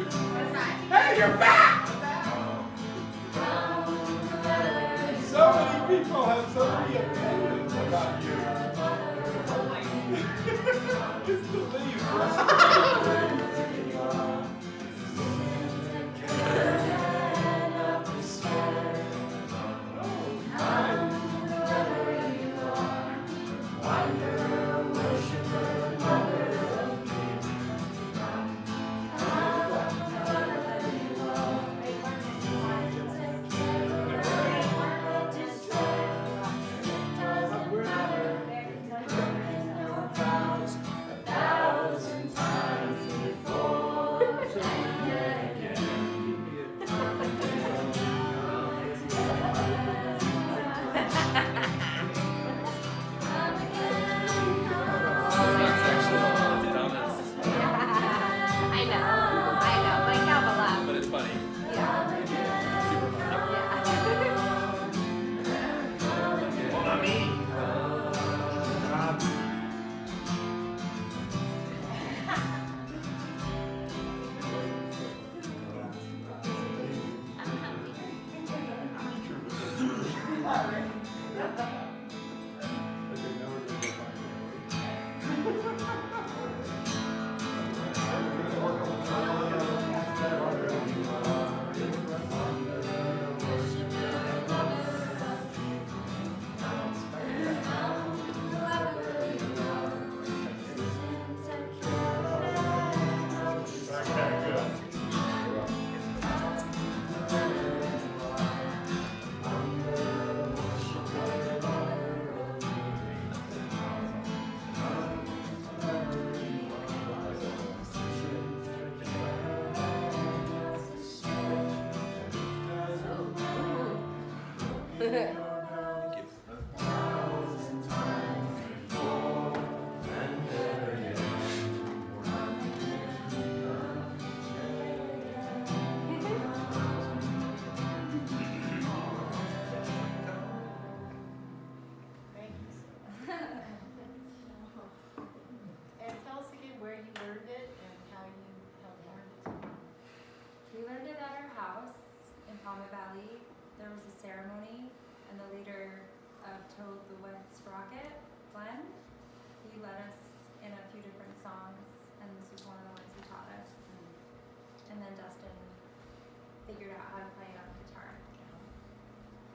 Hey, you're back! So many people have so many opinions about you. Just believe, right?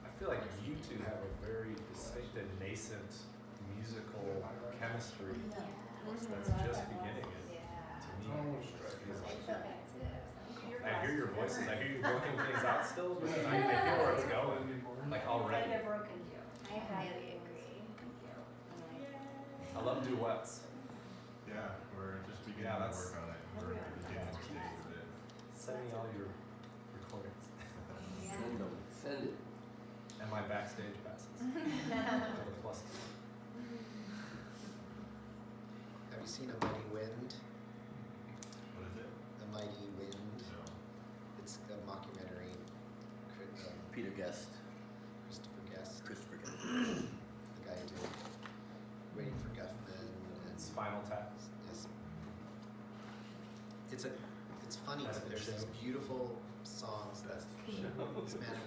I feel like you two have a very distinct and nascent musical chemistry that's just beginning. To me, I hear your voices, I hear you working things out still, but I hear where it's going, like already. I highly agree. Thank you. I love duets. Yeah, we're just beginning to work on it. We're at the beginning stage of it. Send me all your recordings. Send it. And my backstage passes. The plus. Have you seen A Mighty Wind? What is it? A Mighty Wind. No. It's a mockumentary. Peter Guest. Christopher Guest. The guy who did Waiting for Guffman and Spinal Tap. Yes. It's funny That's because their there's these show. beautiful songs that this man and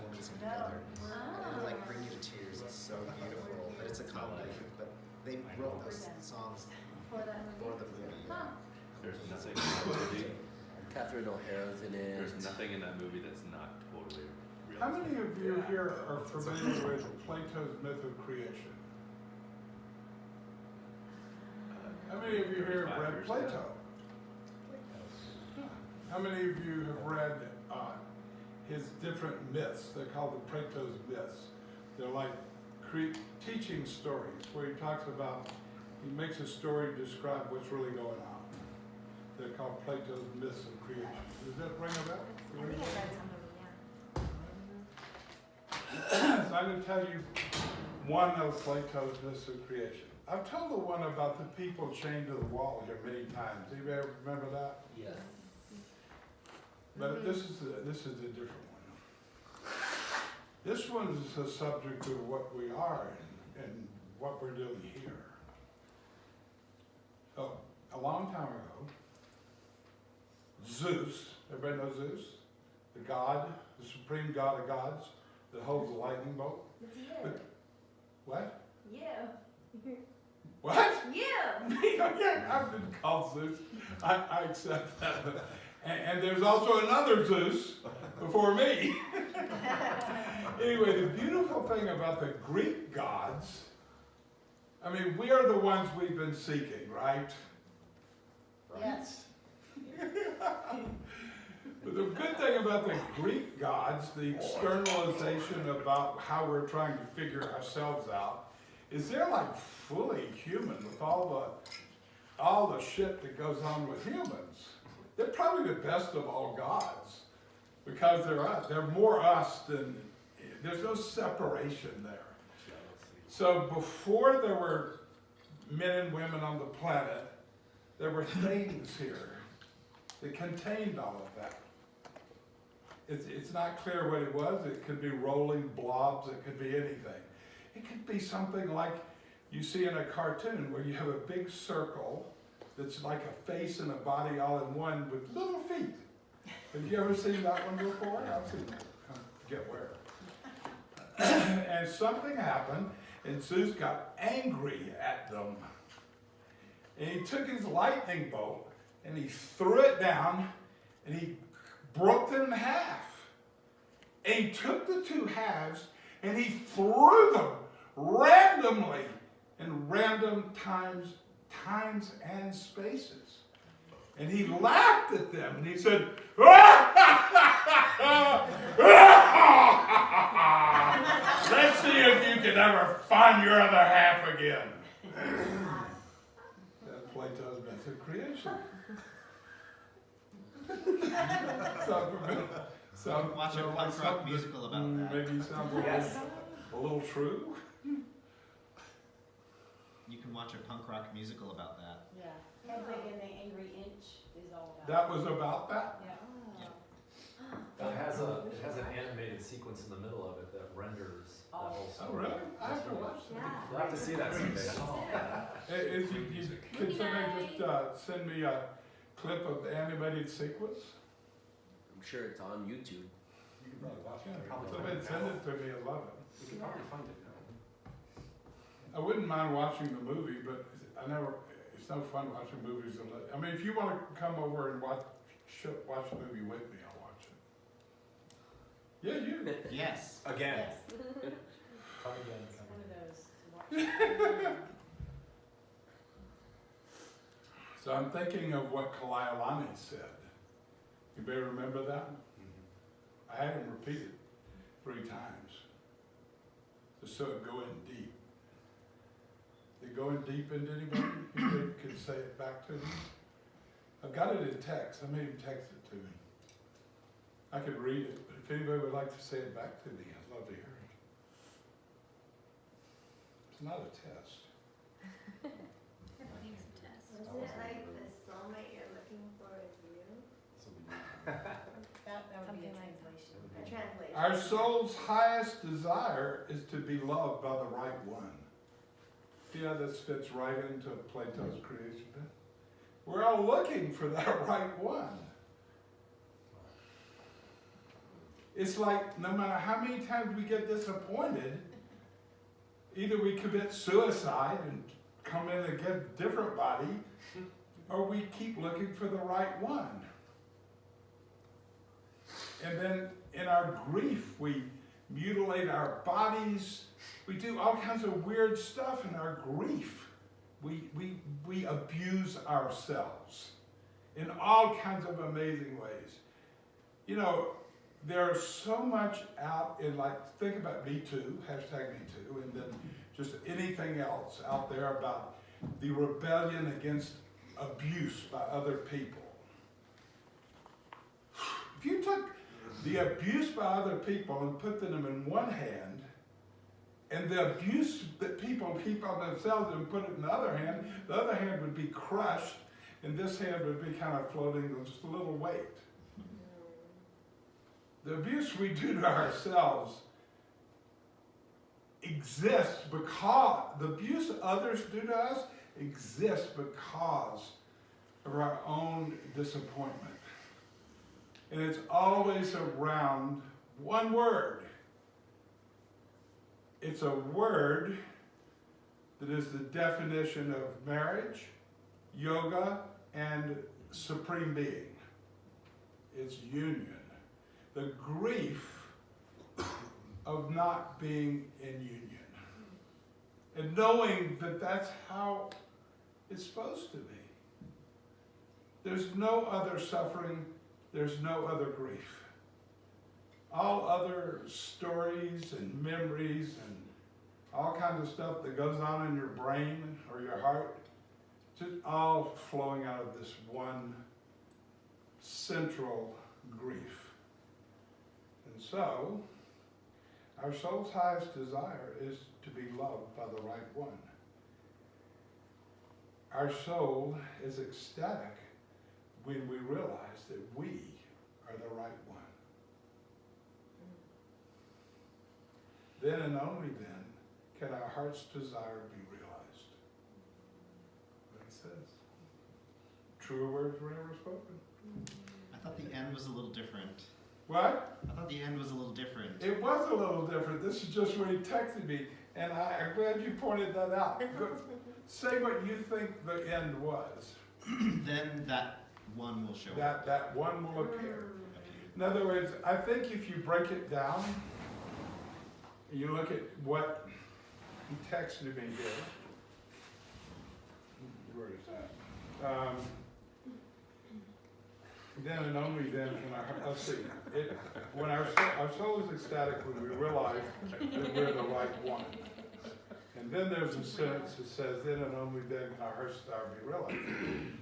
woman sing together. And it'll like bring you to tears. It's so beautiful. But it's a comedy. But they wrote those songs For that movie. for the movie. Huh. There's nothing in that movie. Catherine O'Hara's in it. There's nothing in that movie that's not totally real. How many of you here are familiar with Plato's myth of creation? How many of you here have 35 read years Plato? ago. How many of you have read his different myths? They're called the Plato's myths. They're like teaching stories where he talks about, he makes a story describe what's really going on. They're called Plato's myths of creation. Does that ring a bell? I think I read some of them, yeah. So I'm going to tell you one of Plato's myths of creation. I've told the one about the people chained to the wall here many times. Anybody ever remember that? Yes. But this is a different one. This one is the subject of what we are and what we're doing here. So, a long time ago, Zeus, Everybody knows Zeus? The god, the supreme god of gods that holds the lightning bolt. It's you. But- What? You. What? You. Yeah, I've been called Zeus. I accept that. And there's also another Zeus before me. Anyway, the beautiful thing about the Greek gods, I mean, we are the ones we've been seeking, right? Yes. But the good thing about the Greek gods, the externalization about how we're trying to figure ourselves out, is they're like fully human with all the shit that goes on with humans. They're probably the best of all gods because they're us. They're more us than, there's no separation there. So before there were men and women on the planet, there were things here that contained all of that. It's not clear what it was. It could be rolling blobs. It could be anything. It could be something like you see in a cartoon where you have a big circle that's like a face and a body all in one with little feet. Have you ever seen that one before? I've seen that. I forget where. And something happened, and Zeus got angry at them. And he took his lightning bolt, and he threw it down, and he broke them in half. And he took the two halves, and he threw them randomly in random times and spaces. And he laughed at them, and he said, let's see if you can ever find your other half again. That's Plato's myth of creation. Watch a punk rock musical about that. Maybe sounds a little true. You can watch a punk rock musical about that. Yeah. Hedwig and the Angry Inch is all about. That was about that. Yeah. It has an animated sequence in the middle of it that renders that whole Oh, story. really? I have to watch that. Yeah. You'll have to see that someday. Can somebody just send me a clip of the animated sequence? I'm sure it's on YouTube. You can probably watch it. Somebody send it to me, I'd love it. You can probably find it now. I wouldn't mind watching the movie, but it's no fun watching movies. I mean, if you want to come over and watch the movie with me, I'll watch it. Yeah, you. Yes. Again. Yes. Come again. It's one of those to watch. So I'm thinking of what Kalaialani said. You better remember that? I had him repeat it 3 times. Just so it go in deep. Did it go in deep into anybody? You could say it back to me? I've got it in text. I made him text it to me. I could read it, but if anybody would like to say it back to me, I'd love to hear it. It's not a test. Isn't it like the soulmate you're looking for is you? That would be a Something like translation. A translation. Our soul's highest desire is to be loved by the right one. See how this fits right into Plato's creation myth? We're all looking for that right one. It's like no matter how many times we get disappointed, either we commit suicide and come in and get a different body, or we keep looking for the right one. And then in our grief, we mutilate our bodies. We do all kinds of weird stuff in our grief. We abuse ourselves in all kinds of amazing ways. You know, there's so much out in, like, think about Me Too, hashtag Me Too, and then just anything else out there about the rebellion against abuse by other people. If you took the abuse by other people and put them in one hand, and the abuse that people keep on themselves and put it in the other hand would be crushed, and this hand would be kind of floating with just a little weight. The abuse we do to ourselves exists because, the abuse others do to us exists because of our own disappointment. And it's always around one word. It's a word that is the definition of marriage, yoga, and supreme being. It's union. The grief of not being in union. And knowing that that's how it's supposed to be. There's no other suffering, there's no other grief. All other stories and memories and all kinds of stuff that goes on in your brain or your heart, just all flowing out of this one central grief. And so, our soul's highest desire is to be loved by the right one. Our soul is ecstatic when we realize that we are the right one. Then and only then can our heart's desire be realized. What he says. Truer words were never spoken. I thought the end was a little different. What? I thought the end was a little different. It was a little different. This is just when he texted me, and I'm glad you pointed that out. Say what you think the end was. Then that one will show up. That one will appear. In other words, I think if you break it down, you look at what he texted me here. Where is that? Then and only then can let's see. When our soul is ecstatic when we realize that we're the right one. And then there's a sentence that says, then and only then can our heart's desire be realized.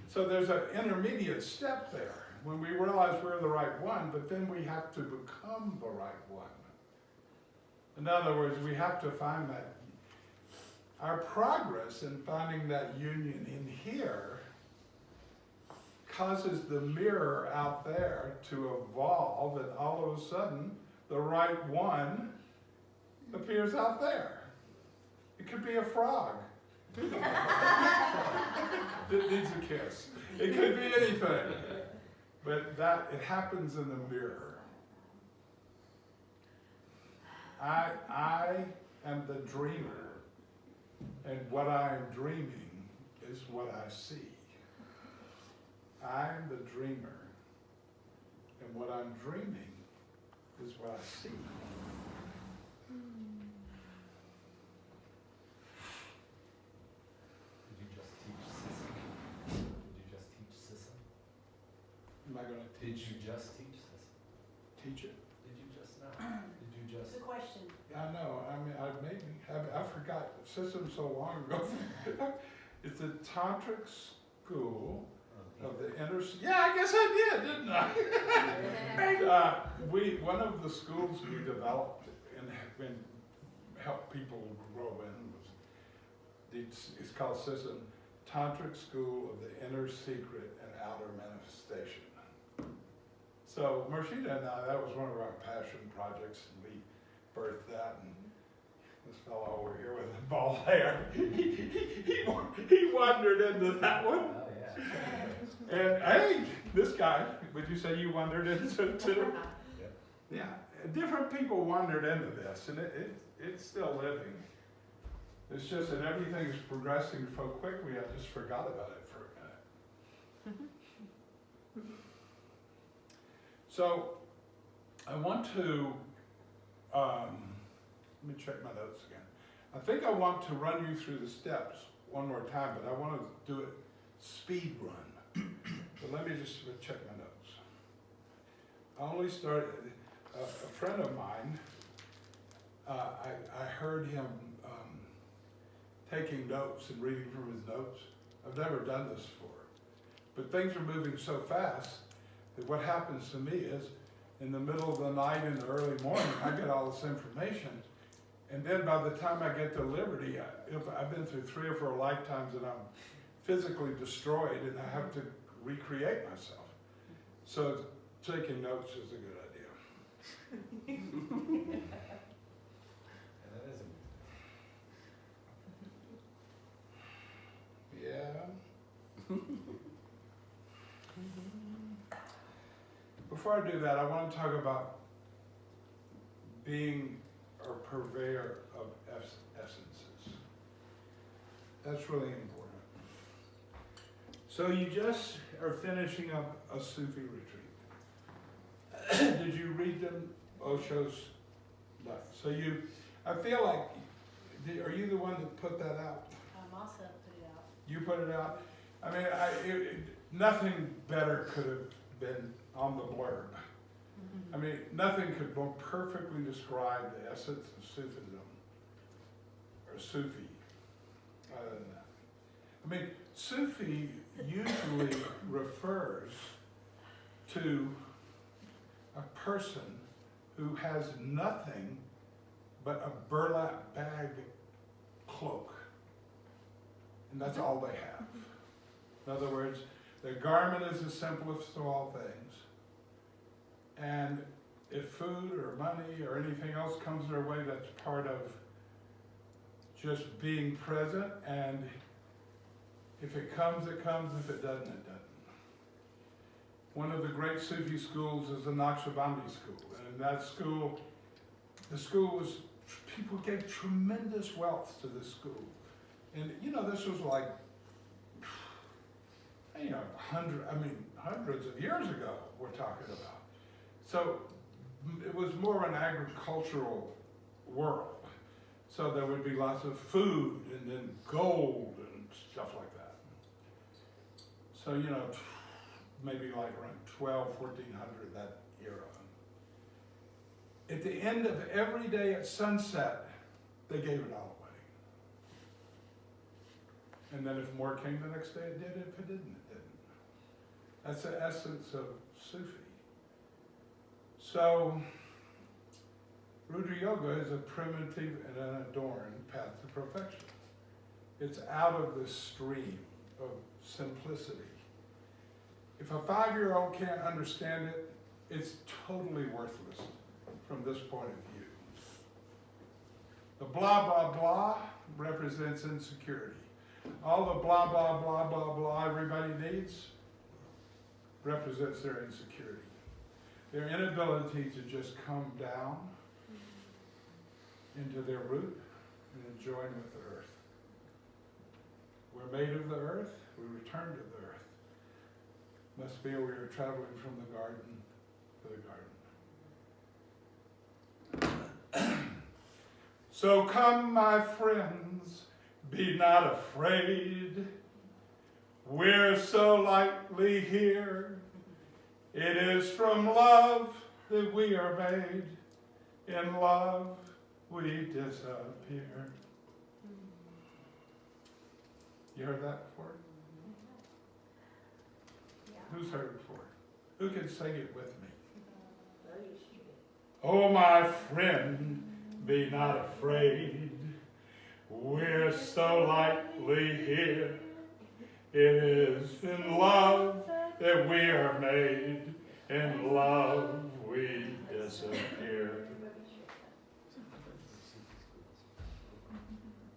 So there's an intermediate step there. When we realize we're the right one, but then we have to become the right one. In other words, we have to find that. Our progress in finding that union in here causes the mirror out there to evolve, and all of a sudden, the right one appears out there. It could be a frog that needs a kiss. It could be anything. But it happens in the mirror. I am the dreamer, and what I am dreaming is what I see. I'm the dreamer, and what I'm dreaming is what I see. Did you just teach Sism? Did you just teach Sism? Am I going to Did you just teach Sism? teach it? Did you just not? Did you just? It's a question. I know. I mean, I forgot. System so long ago. It's a tantric school of the inner. Yeah, I guess I did, didn't I? And one of the schools we developed and helped people grow in was it's called System Tantric School of the Inner Secret and Outer Manifestation. So Mursshud and I, that was one of our passion projects, and we birthed that. And this fellow over here with the bald hair, he wandered into that one. Oh yeah. And hey, this guy, would you say you wandered into it too? Yep. Yeah, different people wandered into this, and it's still living. It's just that everything's progressing so quickly, I just forgot about it for a minute. So, I want to, let me check my notes again. I think I want to run you through the steps one more time, but I want to do it speed run. So let me just check my notes. I only started, a friend of mine, I heard him taking notes and reading from his notes. I've never done this before. But things are moving so fast that what happens to me is, in the middle of the night and the early morning, I get all this information. And then by the time I get to Liberty, I've been through 3 or 4 lifetimes and I'm physically destroyed and I have to recreate myself. So taking notes is a good idea. And that is a Yeah. Before before I do that, I want to talk about being a purveyor of essences. That's really important. So you just are finishing up a Sufi retreat. Did you read them? Osho's life. So I feel like, are you the one that put that out? Masa put it out. You put it out? I mean, nothing better could have been on the blurb. I mean, nothing could more perfectly describe the essence of Sufism, or Sufi, other than that. I mean, Sufi usually refers to a person who has nothing but a burlap bag cloak. And that's all they have. In other words, their garment is the simplest of all things. And if food or money or anything else comes their way, that's part of just being present. And if it comes, it comes. If it doesn't, it doesn't. One of the great Sufi schools is the Naqshbandi school. And in that school, the school was, people gave tremendous wealth to this school. And this was like, hundreds of years ago we're talking about. So it was more of an agricultural world. So there would be lots of food and then gold and stuff like that. So, maybe like around 1400, that era. At the end of every day at sunset, they gave it all away. And then if more came the next day, it did. If it didn't, it didn't. That's the essence of Sufi. So, Rudra Yoga is a primitive and unadorned path to perfection. It's out of the stream of simplicity. If a 5-year-old can't understand it, it's totally worthless from this point of view. The blah, blah, blah represents insecurity. All the blah, blah, blah, blah, blah everybody needs represents their insecurity. Their inability to just come down into their root and join with the earth. We're made of the earth, we return to the earth. Must be we are traveling from the garden to the garden. So come, my friends, be not afraid. We're so lightly here. It is from love that we are made. In love we disappear. You heard that before? Who's heard it before? Who can sing it with me? Oh, my friend, be not afraid. We're so lightly here. It is in love that we are made. In love we disappear.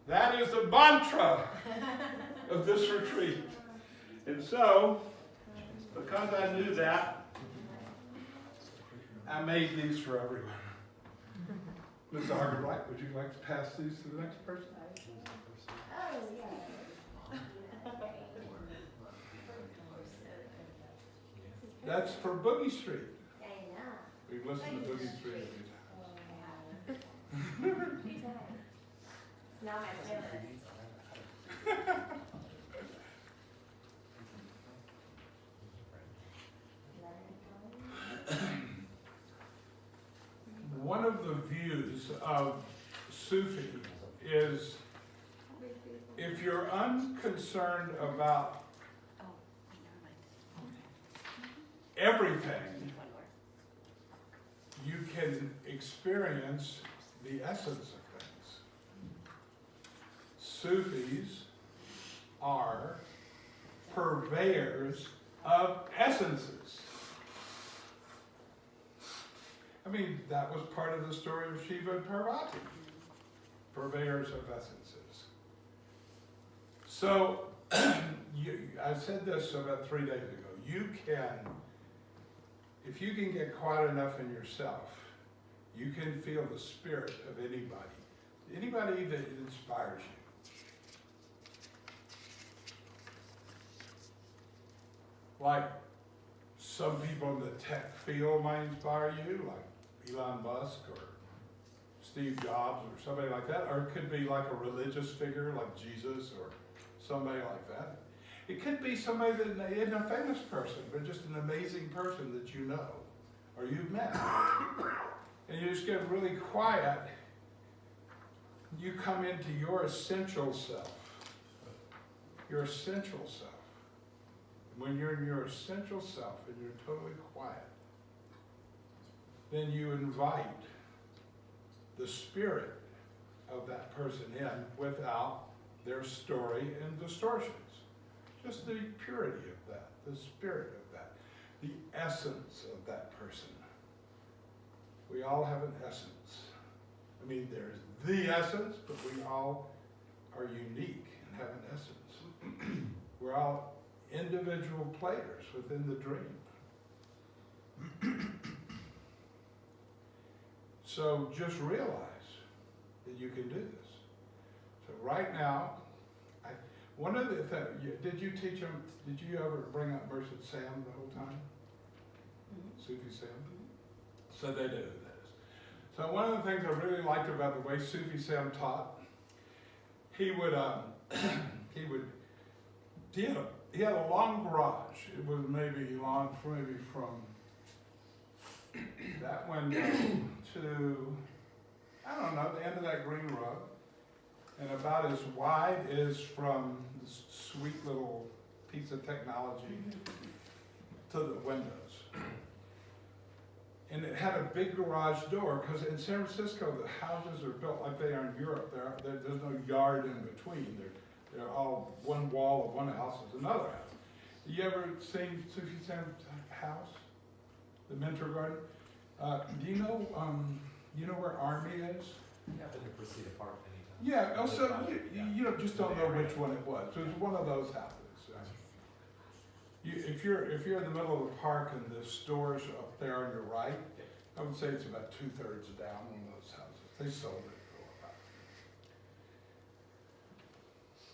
That is the mantra of this retreat. And so, because I knew that, I made these for everyone. Ms. Argerblight, would you like to pass these to the next person? Oh, yeah. That's for Boogie Street. I know. We've listened to Boogie Street a few times. It's not my playlist. One of the views of Sufi is if you're unconcerned about everything, you can experience the essence of things. Sufis are purveyors of essences. I mean, that was part of the story of Shiva and Parvati, purveyors of essences. So, I said this about 3 days ago. You can if you can get quiet enough in yourself, you can feel the spirit of anybody that inspires you. Like some people in the tech field might inspire you, like Elon Musk or Steve Jobs or somebody like that, or it could be like a religious figure like Jesus or somebody like that. It could be somebody that isn't a famous person, but just an amazing person that you know or you've met. And you just get really quiet. You come into your essential self. Your essential self. When you're in your essential self and you're totally quiet, then you invite the spirit of that person in without their story and distortions. Just the purity of that, the spirit of that, the essence of that person. We all have an essence. I mean, there's the essence, but we all are unique and have an essence. We're all individual players within the dream. So just realize that you can do this. So right now, one of the things, did you teach them, did you ever bring up Mursshud Sam the whole time? Sufi Sam? So they do that. So one of the things I really liked about the way Sufi Sam taught, he had a long garage. It was maybe long, maybe from that window to, I don't know, the end of that green rug, and about as wide as from this sweet little piece of technology to the windows. And it had a big garage door, because in San Francisco, the houses are built like they are in Europe. There's no yard in between. They're all one wall of one house is another house. You ever seen Sufi Sam's house? The Mentor Garden? Do you know where Army is? Yeah, been to proceed apart anytime. Yeah, also, you just don't know which one it was. So it's one of those houses. If you're in the middle of the park and the store's up there on your right, I would say it's about 2/3 down one of those houses. They sold it for a while.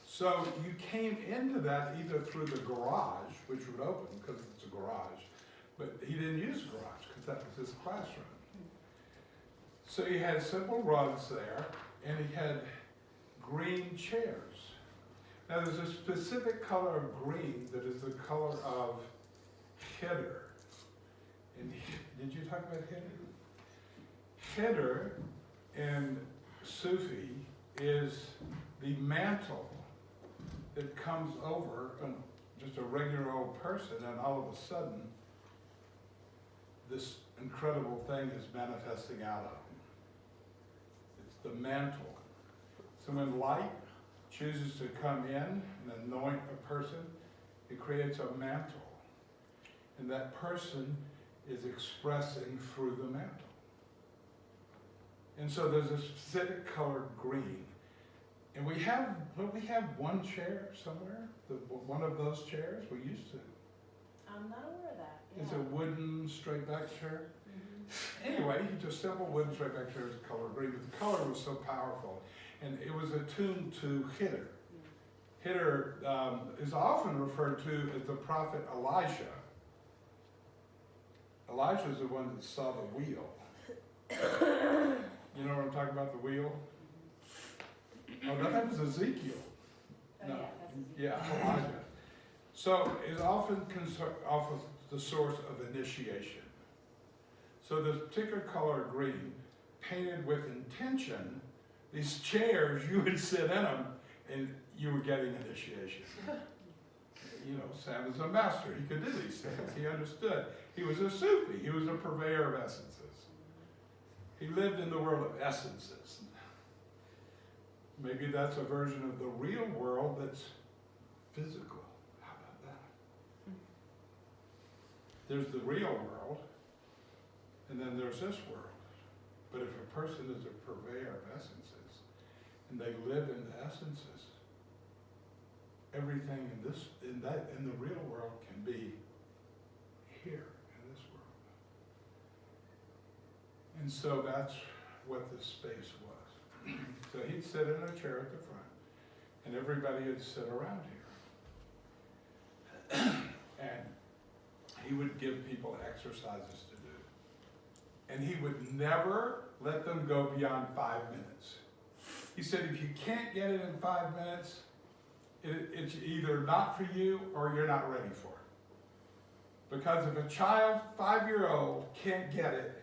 So you came into that either through the garage, which would open because it's a garage, but he didn't use a garage because that was his classroom. So he had simple rugs there, and he had green chairs. Now there's a specific color of green that is the color of Khidr. And did you talk about Khidr? Khidr in Sufi is the mantle that comes over just a regular old person, and all of a sudden, this incredible thing is manifesting out of him. It's the mantle. So when light chooses to come in and anoint a person, it creates a mantle. And that person is expressing through the mantle. And so there's a specific color green. And we have one chair somewhere, one of those chairs, we used to. I'm not aware of that. It's a wooden straight back chair. Anyway, just simple wooden straight back chair is the color green, but the color was so powerful. And it was attuned to Khidr. Khidr is often referred to as the prophet Elijah. Elijah is the one that saw the wheel. You know what I'm talking about, the wheel? Oh, that was Ezekiel. Oh, No. yeah, that's Yeah, Elijah. So it's often the source of initiation. So this particular color green, painted with intention, these chairs, you would sit in them and you were getting initiation. You know, Sam is a master. He could do these things. He understood. He was a Sufi. He was a purveyor of essences. He lived in the world of essences. Maybe that's a version of the real world that's physical. How about that? There's the real world, and then there's this world. But if a person is a purveyor of essences, and they live in the essences, everything in the real world can be here in this world. And so that's what this space was. So he'd sit in a chair at the front, and everybody would sit around here. And he would give people exercises to do. And he would never let them go beyond 5 minutes. He said, if you can't get it in 5 minutes, it's either not for you or you're not ready for it. Because if a child, 5-year-old, can't get it,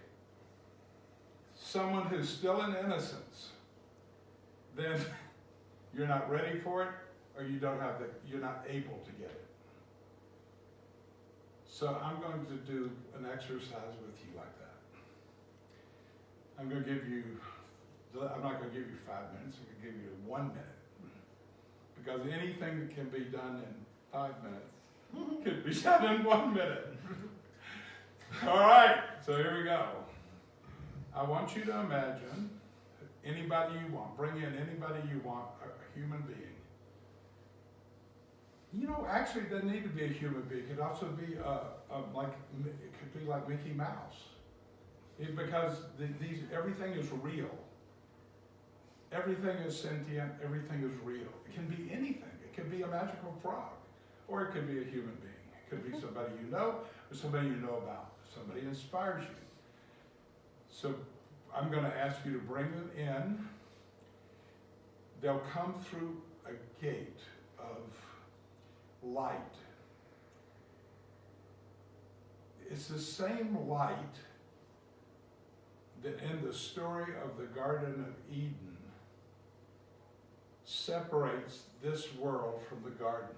someone who's still in innocence, then you're not ready for it, or you're not able to get it. So I'm going to do an exercise with you like that. I'm not going to give you 5 minutes, I'm going to give you 1 minute. Because anything that can be done in 5 minutes could be done in 1 minute. All right, so here we go. I want you to imagine anybody you want. Bring in anybody you want, a human being. You know, actually, it doesn't need to be a human being. It could also be like Mickey Mouse, because everything is real. Everything is sentient. Everything is real. It can be anything. It could be a magical frog, or it could be a human being. It could be somebody you know, or somebody you know about. Somebody inspires you. So I'm going to ask you to bring them in. They'll come through a gate of light. It's the same light that in the story of the Garden of Eden separates this world from the garden.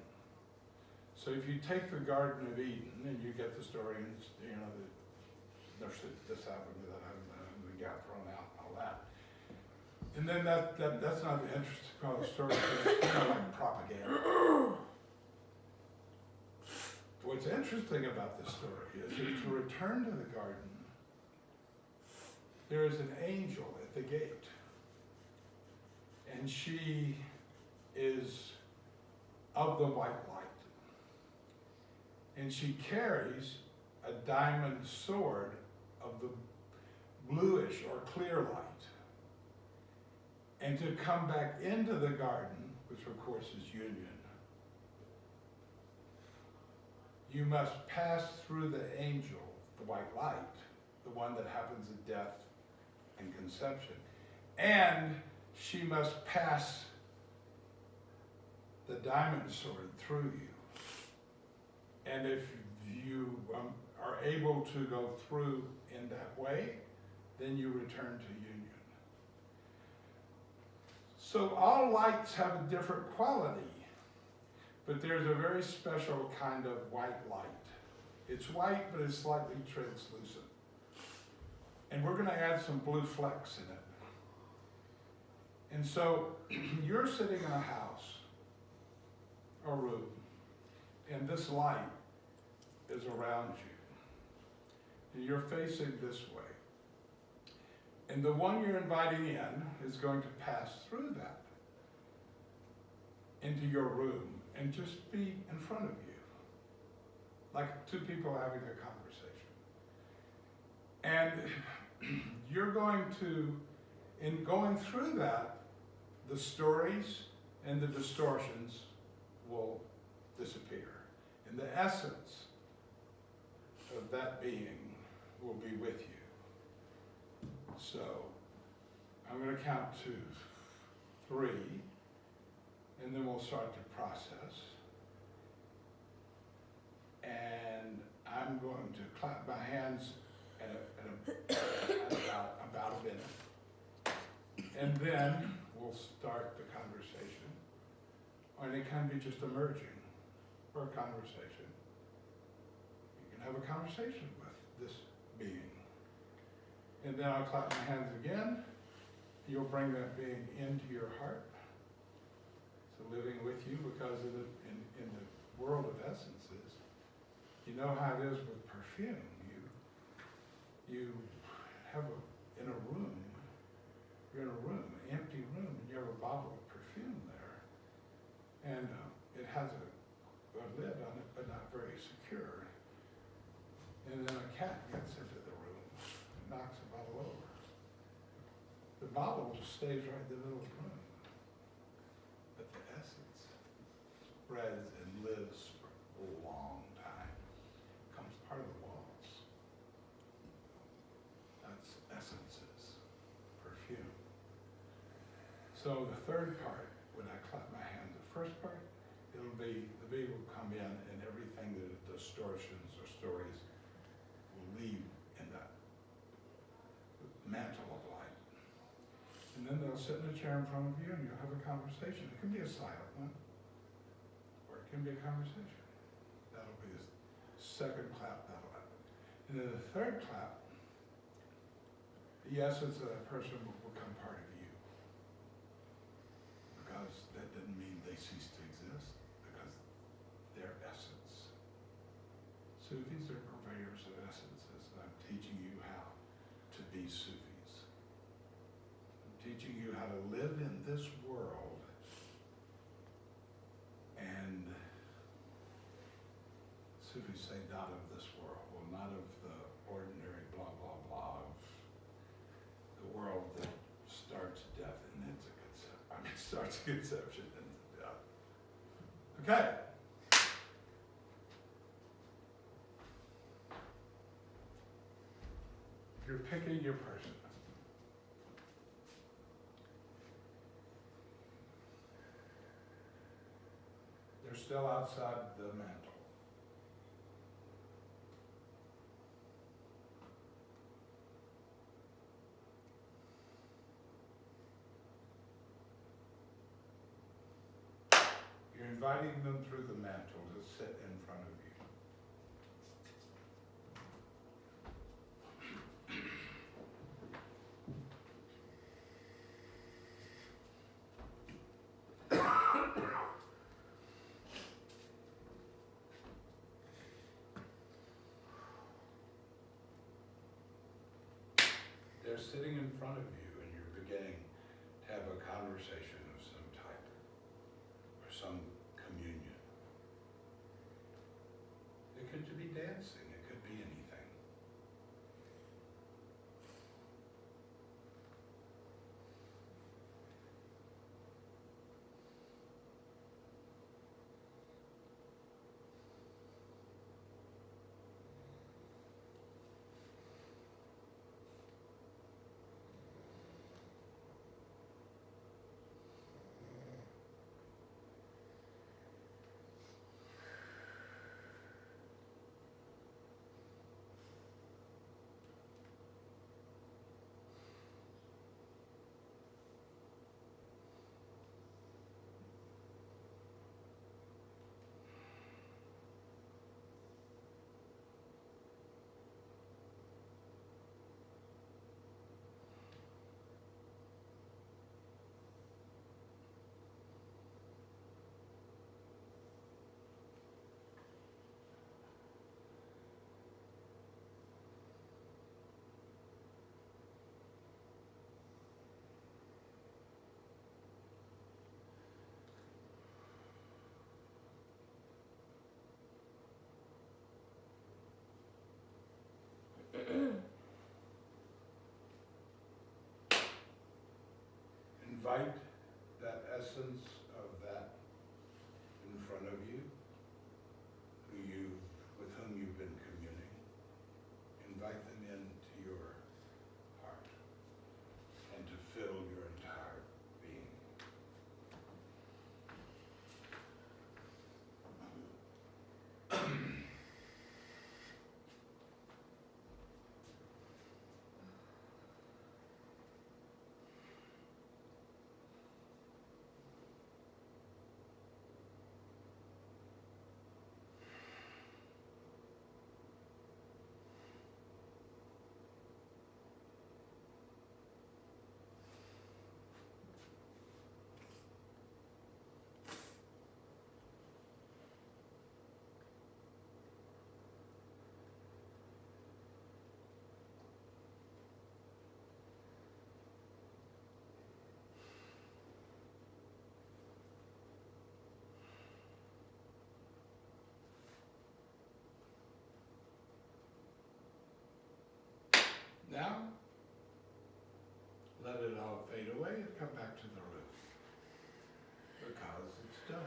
So if you take the Garden of Eden and you get the story, and you know, this happened, that we got thrown out, and all that. And then that's not the interesting part of the story, it's kind of like propaganda. What's interesting about this story is that to return to the garden, there is an angel at the gate. And she is of the white light. And she carries a diamond sword of the bluish or clear light. And to come back into the garden, which of course is union, you must pass through the angel, the white light, the one that happens at death and conception. And she must pass the diamond sword through you. And if you are able to go through in that way, then you return to union. So all lights have a different quality, but there's a very special kind of white light. It's white, but it's slightly translucent. And we're going to add some blue flecks in it. And so you're sitting in a house or room, and this light is around you. And you're facing this way. And the one you're inviting in is going to pass through that into your room and just be in front of you, like two people having a conversation. And you're going to, in going through that, the stories and the distortions will disappear. And the essence of that being will be with you. So I'm going to count to 3, and then we'll start the process. And I'm going to clap my hands at about a minute. And then we'll start the conversation. Or it can be just emerging or a conversation. You can have a conversation with this being. And then I'll clap my hands again. You'll bring that being into your heart. So living with you, because in the world of essences, you know how it is with perfume. You have in a room, you're in a room, an empty room, and you have a bottle of perfume there. And it has a lid on it, but not very secure. And then a cat gets into the room and knocks the bottle over. bottle just stays right in the middle of the room. But the essence spreads and lives for a long time. Becomes part of the walls. That's essences, perfume. So the third part, when I clap my hands, the first part, it'll be, the bee will come in and everything that is distortions or stories will leave in that mantle of light. And then they'll sit in a chair in front of you and you'll have a conversation. It can be a silent one, or it can be a conversation. That'll be the second clap, that'll happen. And then the third clap, the essence of that person will become part of you. Because that didn't mean they cease to exist, because they're essence. Sufis are purveyors of essences, and I'm teaching you how to be Sufis. I'm teaching you how to live in this world and Sufis say not of this world, well not of the ordinary blah blah blah of the world that starts death and ends a conception. I mean starts conception and ends death. Okay. You're picking your person. They're still outside the mantle. You're inviting them through the mantle to sit in front of you. They're sitting in front of you and you're beginning to have a conversation of some type or some communion. It could be dancing, it could be anything. Invite that essence of that in front of you, with whom you've been communing. Invite them into your heart and to fill your entire being. come back to the root. Because it's done.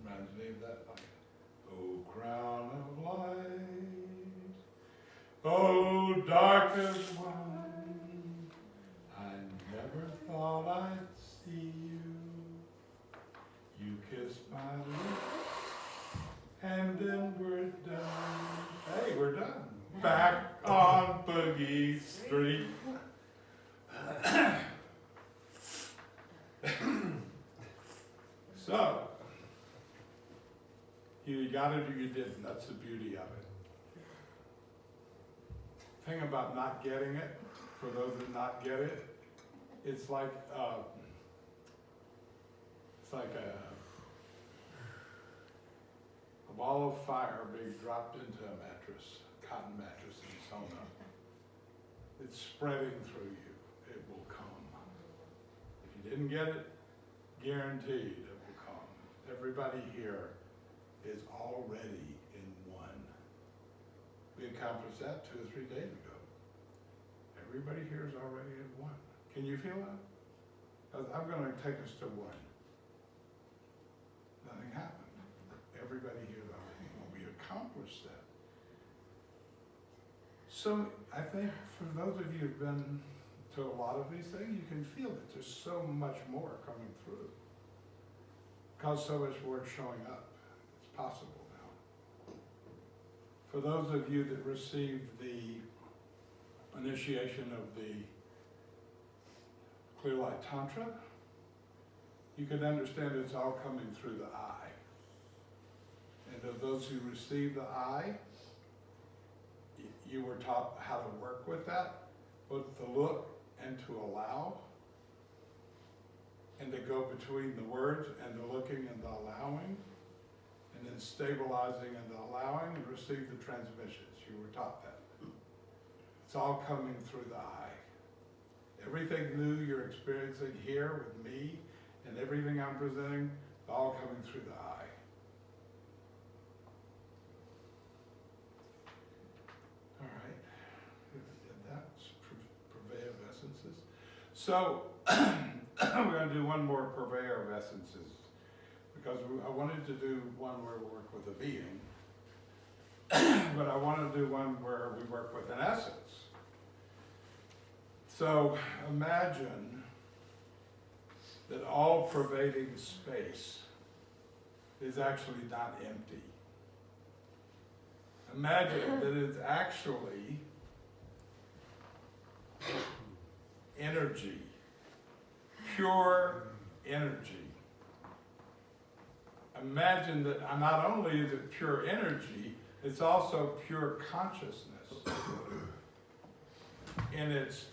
Imagine that like, oh crown of light, oh darkest one, I never thought I'd see you. You kissed my lips, and then we're done. Hey, we're done. Back on Boogie Street. So, you got it or you didn't. That's the beauty of it. Thing about not getting it, for those that not get it, it's like a ball of fire being dropped into a mattress, cotton mattress and sewn up. It's spreading through you. It will come. If you didn't get it, guaranteed it will come. Everybody here is already in one. We accomplished that 2 or 3 days ago. Everybody here is already in one. Can you feel that? I'm going to take us to one. Nothing happened. Everybody here is already in one. We accomplished that. So I think for those of you who've been to a lot of these things, you can feel that there's so much more coming through. Because so much more is showing up. It's possible now. For those of you that received the initiation of the Clear Light Tantra, you can understand it's all coming through the eye. And of those who received the eye, you were taught how to work with that, both to look and to allow, and to go between the words and the looking and the allowing, and then stabilizing and the allowing, and receive the transmissions. You were taught that. It's all coming through the eye. Everything new you're experiencing here with me and everything I'm presenting, all coming through the eye. All right, and that's purveyor of essences. So we're going to do one more purveyor of essences, because I wanted to do one where we work with a being, but I want to do one where we work with an essence. So imagine that all pervading space is actually not empty. Imagine that it's actually energy, pure energy. Imagine that not only is it pure energy, it's also pure consciousness in its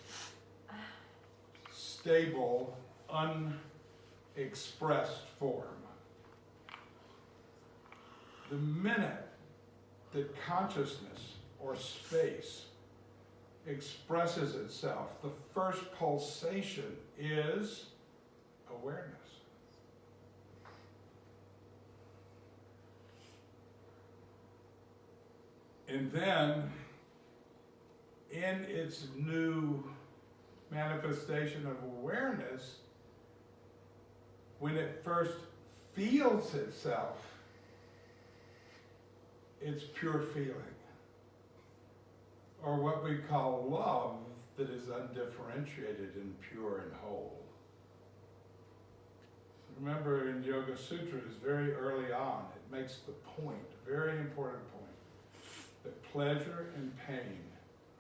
stable, unexpressed form. The minute that consciousness or space expresses itself, the first pulsation is awareness. And then, in its new manifestation of awareness, when it first feels itself, it's pure feeling, or what we call love that is undifferentiated and pure and whole. Remember in Yoga Sutras, very early on, it makes the point, a very important point, that pleasure and pain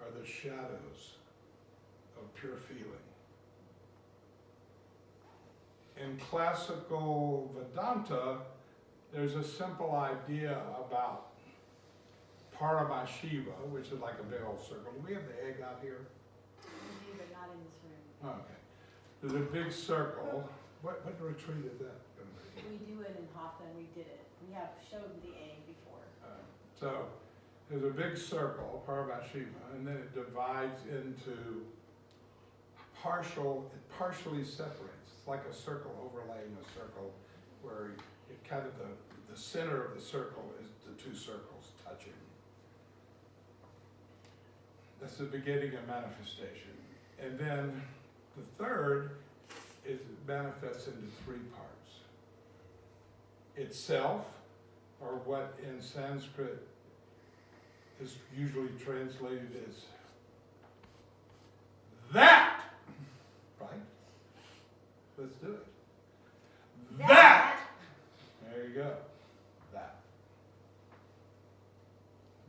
are the shadows of pure feeling. In classical Vedanta, there's a simple idea about Paramashiva, which is like a big old circle. Do we have the egg out here? We do, but not in this room. Okay. There's a big circle. What retreat is that going to be? We do it in Hatha, and we did it. We have showed the egg before. So there's a big circle, Parvashima, and then it divides into it partially separates. It's like a circle overlaying a circle where it kind of, the center of the circle is the two circles touching. That's the beginning of manifestation. And then the third is it manifests into three parts. Itself, or what in Sanskrit is usually translated as that, right? Let's do it. That! There you go. That.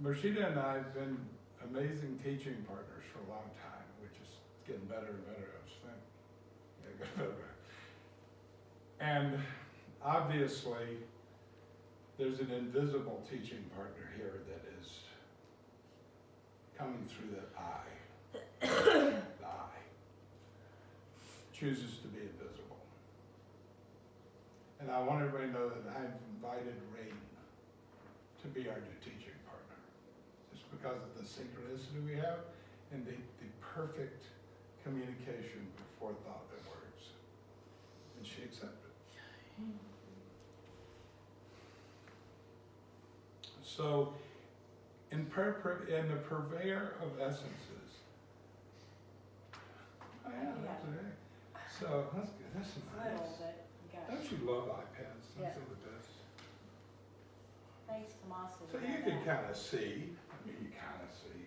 Murshida and I have been amazing teaching partners for a long time, which is getting better and better, I just think. Yeah, get better. And obviously, there's an invisible teaching partner here that is coming through that eye. The eye chooses to be invisible. And I want everybody to know that I've invited Rain to be our new teaching partner. Just because of the synchronicity we have and the perfect communication before thought and words. And she accepted. So, in the purveyor of essences. Oh yeah, that's okay. So, that's good. That's nice. Little, but you got it. Don't you love iPads? Those Yeah. are the best. Thanks, Tomas. So you can kind of see. I mean, you kind of see.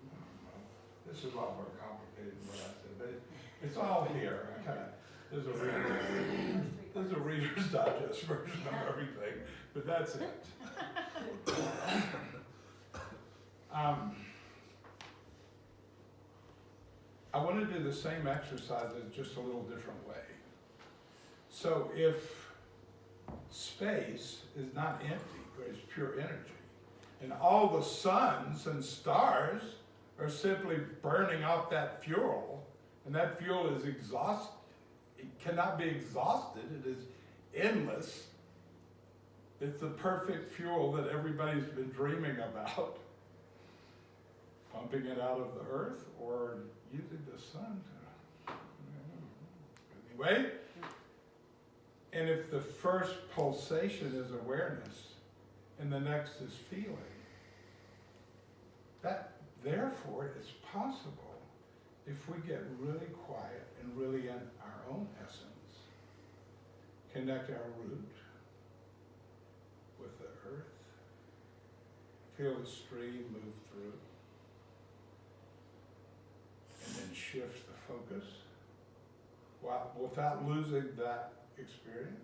I don't know. This is a lot more complicated than what I said, but it's all here. I kind of, there's a Reader's Digest version of everything, but that's it. I want to do the same exercises just a little different way. So if space is not empty, but it's pure energy, and all the suns and stars are simply burning off that fuel, and that fuel is exhausted, it cannot be exhausted, it is endless. It's the perfect fuel that everybody's been dreaming about. Pumping it out of the earth or using the sun to, anyway. And if the first pulsation is awareness and the next is feeling, that therefore is possible if we get really quiet and really in our own essence, connect our root with the earth, feel the stream move through, and then shift the focus without losing that experience.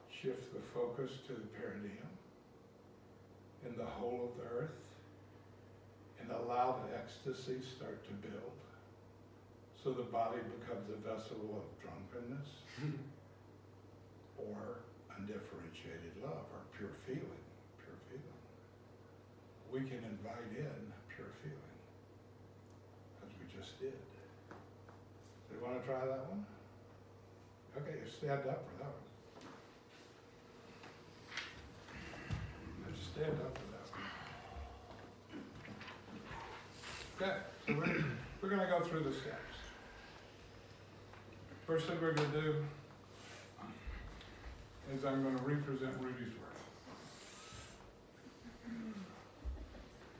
Shift the focus to the perineum in the whole of the earth and allow the ecstasy start to build so the body becomes a vessel of drunkenness or undifferentiated love or pure feeling, pure feeling. We can invite in pure feeling as we just did. Do you want to try that one? Okay, you stand up for that one. Let's stand up for that one. Okay, so we're going to go through the steps. First thing we're going to do is I'm going to represent Rudy's work.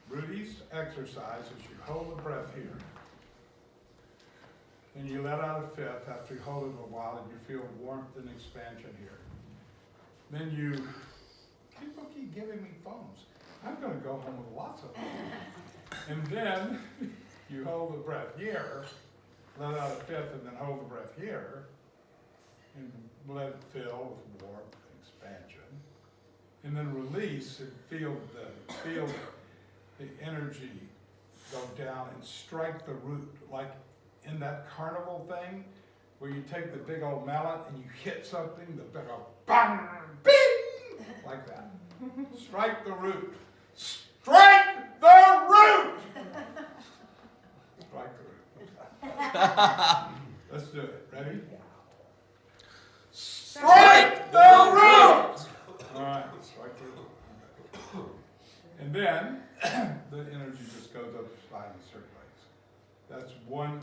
Rudy's exercise is you hold the breath here. And you let out a fifth after you hold it a while and you feel warmth and expansion here. Then you, people keep giving me phones. I'm going to go home with lots of them. And then you hold the breath here, let out a fifth and then hold the breath here. And let it fill with warmth and expansion. And then release and feel the energy go down and strike the root, like in that carnival thing, where you take the big old mallet and you hit something, the big old bang, bing, like that. Strike the root. Strike the root! Strike the root. Let's do it. Ready? Strike the root! All right, strike the root. That's one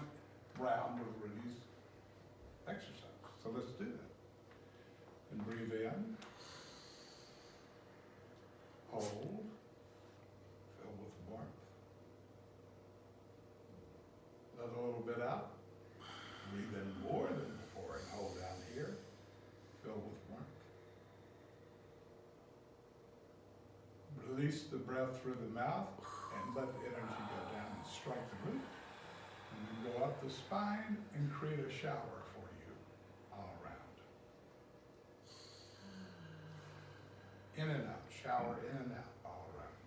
round of release exercise. So let's do that. And breathe in. Hold. Fill with warmth. Let a little bit out. Breathe in more than before and hold down here. Fill with warmth. Release the breath through the mouth and let the energy go down and strike the root. And then go up the spine and create a shower for you all around. In and out, shower in and out all around.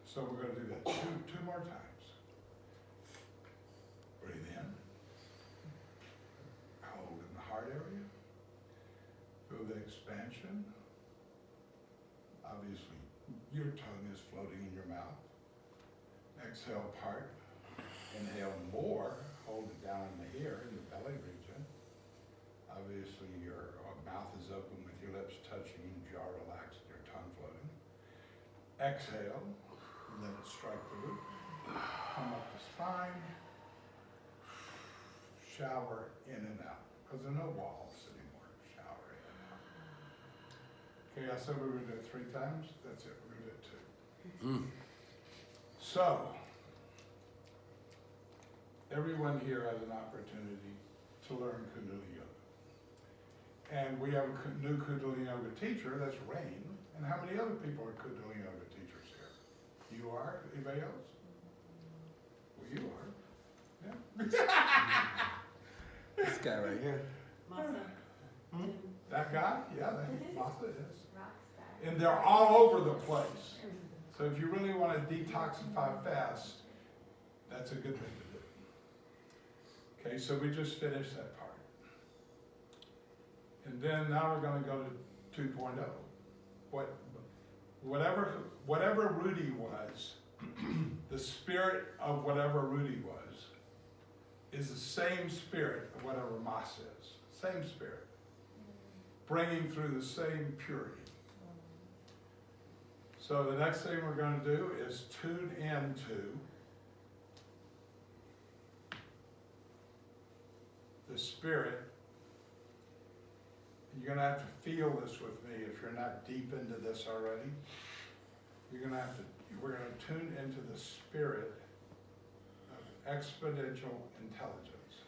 So we're going to do that two more times. Breathe in. Hold in the heart area. Feel the expansion. Obviously, your tongue is floating in your mouth. Exhale, part. Inhale more. Hold it down in the ear, in the belly region. Obviously, your mouth is open with your lips touching, jaw relaxed, your tongue floating. Exhale. Let it strike the root. Come up the spine. Shower in and out. Because there are no walls anymore. Shower in and out. Okay, I said we were going to do it 3 times. That's it. We're going to do it 2. So, everyone here has an opportunity to learn Kundalini Yoga. And we have a new Kundalini Yoga teacher, that's Rain. And how many other people are Kundalini Yoga teachers here? You are? Anybody else? Well, you are. Yeah. This guy right here. Masa. That guy? Yeah, Masa is. Rock star. And they're all over the place. So if you really want to detoxify fast, that's a good thing to do. Okay, so we just finished that part. And then now we're going to go to 2.0. Whatever Rudy was, the spirit of whatever Rudy was, is the same spirit of whatever Mas is. Same spirit. Bringing through the same purity. So the next thing we're going to do is tune into the spirit. You're going to have to feel this with me if you're not deep into this already. We're going to tune into the spirit of exponential intelligence.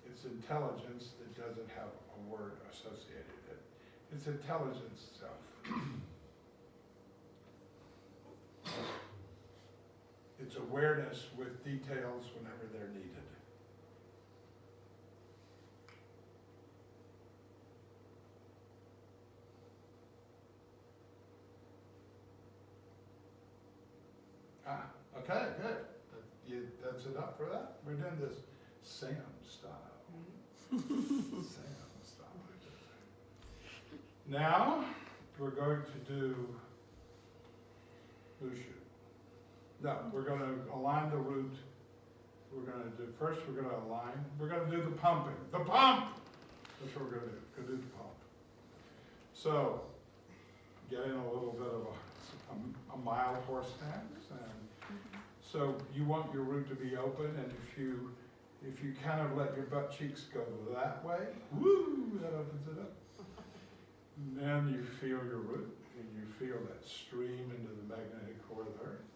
It's intelligence that doesn't have a word associated with it. It's intelligence itself. It's awareness with details whenever they're needed. Okay, good. That's enough for that? We're doing this Sam style. Sam style. Now, we're going to do Mursshud. No, we're going to align the root. We're going to do, first we're going to align. We're going to do the pumping. The pump! That's what we're going to do. We're going to do the pump. So, getting a little bit of a mild horse stance. And so you want your root to be open, and if you kind of let your butt cheeks go that way, woo, that opens it up. And then you feel your root, and you feel that stream into the magnetic core of the earth.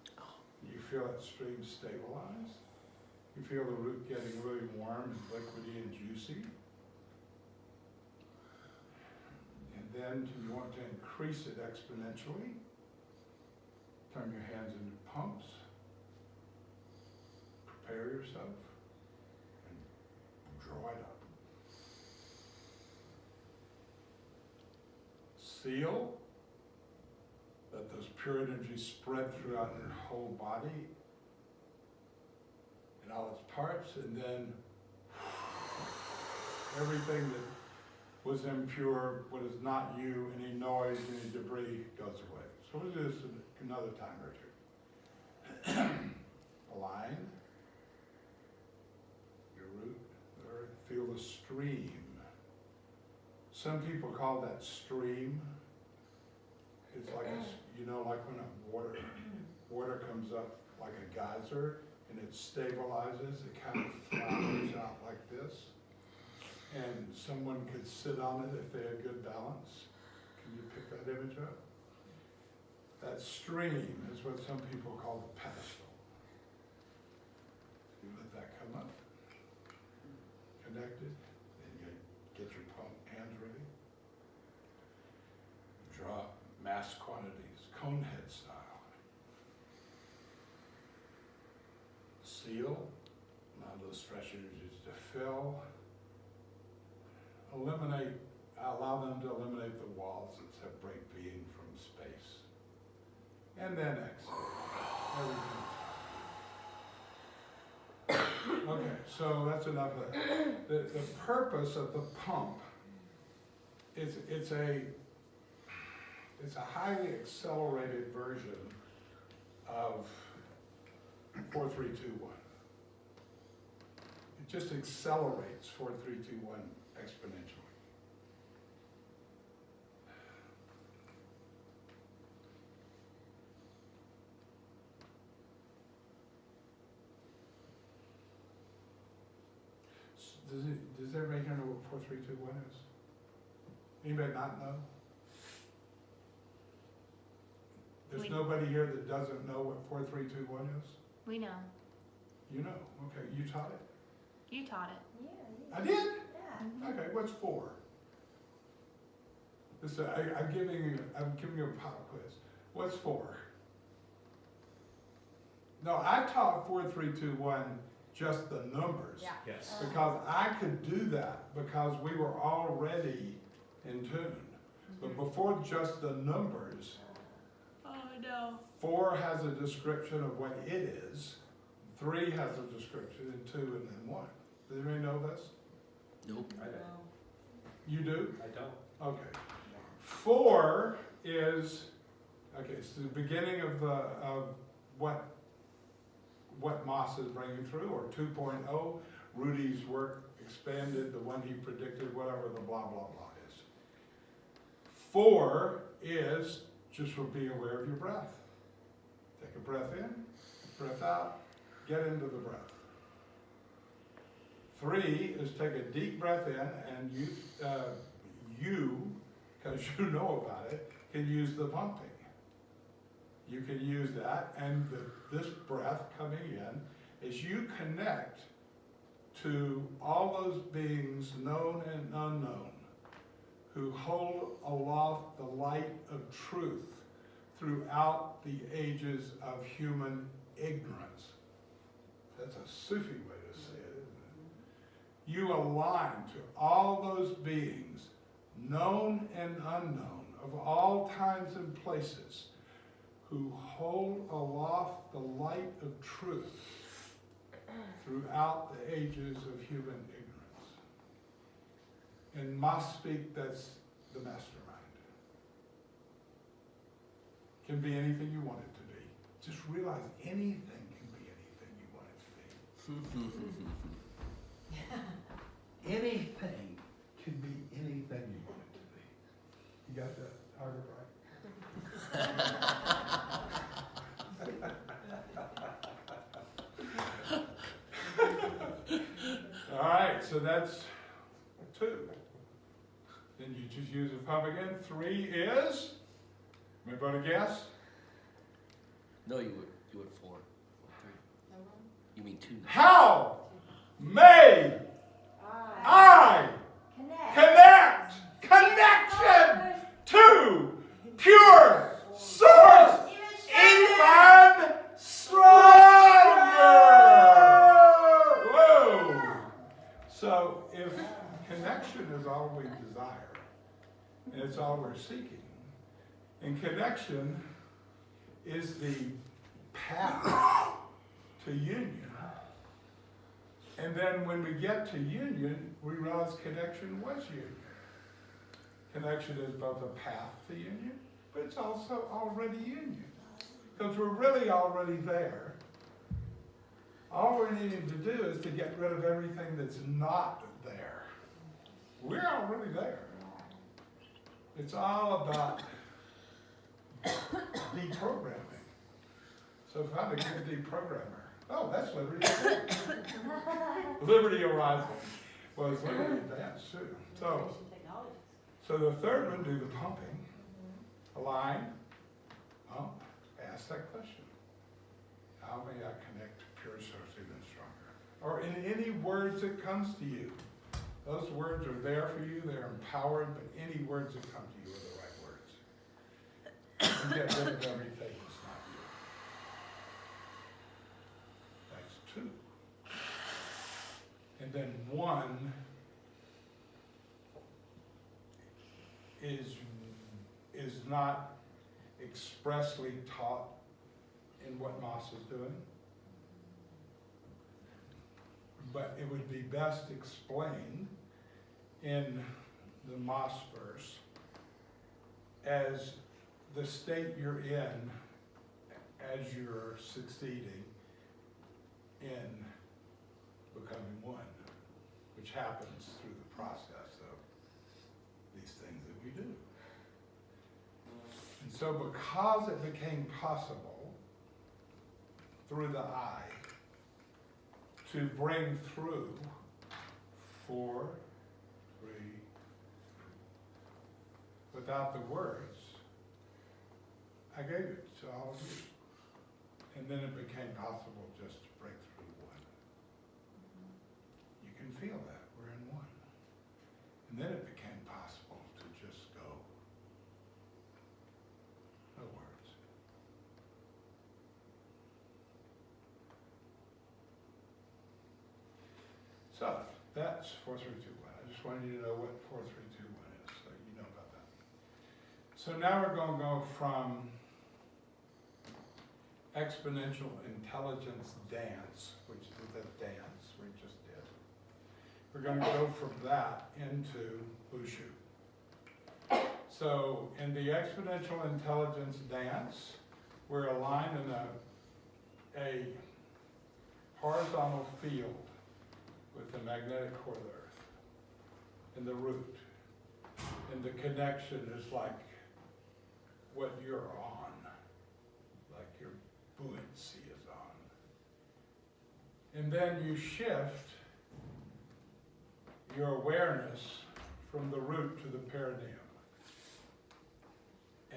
You feel that stream stabilize. You feel the root getting really warm and liquidy and juicy. And then you want to increase it exponentially. Turn your hands into pumps. Prepare yourself and draw it up. Seal. Let those pure energies spread throughout your whole body in all its parts, and then everything that was impure, what is not you, any noise, any debris goes away. So we'll do this another time or two. Align your root, the earth, feel the stream. Some people call that stream. It's like, like when water comes up like a geyser and it stabilizes, it kind of flowers out like this. And someone could sit on it if they had good balance. Can you pick that image up? That stream is what some people call the pedestal. You let that come up, connected, then you get your hands ready. Draw mass quantities, cone head style. Seal, allow those fresh energies to fill. Allow them to eliminate the walls that separate being from space. And then exhale. Everything. Okay, so that's enough of that. The purpose of the pump is it's a highly accelerated version of 4-3-2-1. It just accelerates 4-3-2-1 exponentially. Does everybody here know what 4-3-2-1 is? Anybody not know? There's nobody here that doesn't know what 4-3-2-1 is? We know. You know, okay, you taught it? You taught it. I did? Yeah. Okay, what's 4? This, I'm giving you a pop quiz. What's 4? No, I taught 4-3-2-1 just the numbers. Yeah. Yes. Because I could do that because we were already in tune. But before just the numbers, Oh no. 4 has a description of what it is, 3 has a description, and 2, and then 1. Does anybody know this? Nope. I don't. You do? I don't. Okay. 4 is, okay, it's the beginning of what Moss is bringing through, or 2.0. Rudy's work expanded, the one he predicted, whatever the blah, blah, blah is. 4 is just be aware of your breath. Take a breath in, breath out, get into the breath. 3 is take a deep breath in, and you, because you know about it, can use the pumping. You can use that, and this breath coming in, as you connect to all those beings, known and unknown, who hold aloft the light of truth throughout the ages of human ignorance. That's a Sufi way to say it, isn't it? You align to all those beings, known and unknown, of all times and places, who hold aloft the light of truth throughout the ages of human ignorance. In Moss speak, that's the mastermind. Can be anything you want it to be. Just realize anything can be anything you want it to be. Anything can be anything you want it to be. You got that, Harder, right? All right, so that's 2. Then you just use a pump again. 3 is, anybody guess? No, you would 4. 3. You mean 2 now. How may I connect connection to pure source even stronger? Whoa! So if connection is all we desire, and it's all we're seeking, and connection is the path to union, and then when we get to union, we realize connection was union. Connection is both a path to union, but it's also already union. Because we're really already there. All we're needing to do is to get rid of everything that's not there. We're already there. It's all about deprogramming. So find a good deprogrammer. Oh, that's Liberty. Liberty arising. Well, it's Liberty dance too. So the third one, do the pumping. Align, pump, ask that question. How may I connect to pure source even stronger? Or in any words that comes to you. Those words are there for you, they're empowered, but any words that come to you are the right words. You get rid of everything that's not you. That's two. And then one is not expressly taught in what Moss is doing, but it would be best explained in the Moss verse as the state you're in as you're succeeding in becoming one, which happens through the process of these things that we do. And so because it became possible through the I to bring through 4, 3, without the words, I gave it to all of you. And then it became possible just to break through one. You can feel that, we're in one. And then it became possible to just go. No words. So, that's 4, 3, 2, 1. I just wanted you to know what 4, 3, 2, 1 is, so you know about that. So now we're going to go from exponential intelligence dance, which is the dance we just did. We're going to go from that into Mursshud. So in the exponential intelligence dance, we're aligned in a horizontal field with the magnetic core of the earth and the root. And the connection is like what you're on, like your buoyancy is on. And then you shift your awareness from the root to the perineum.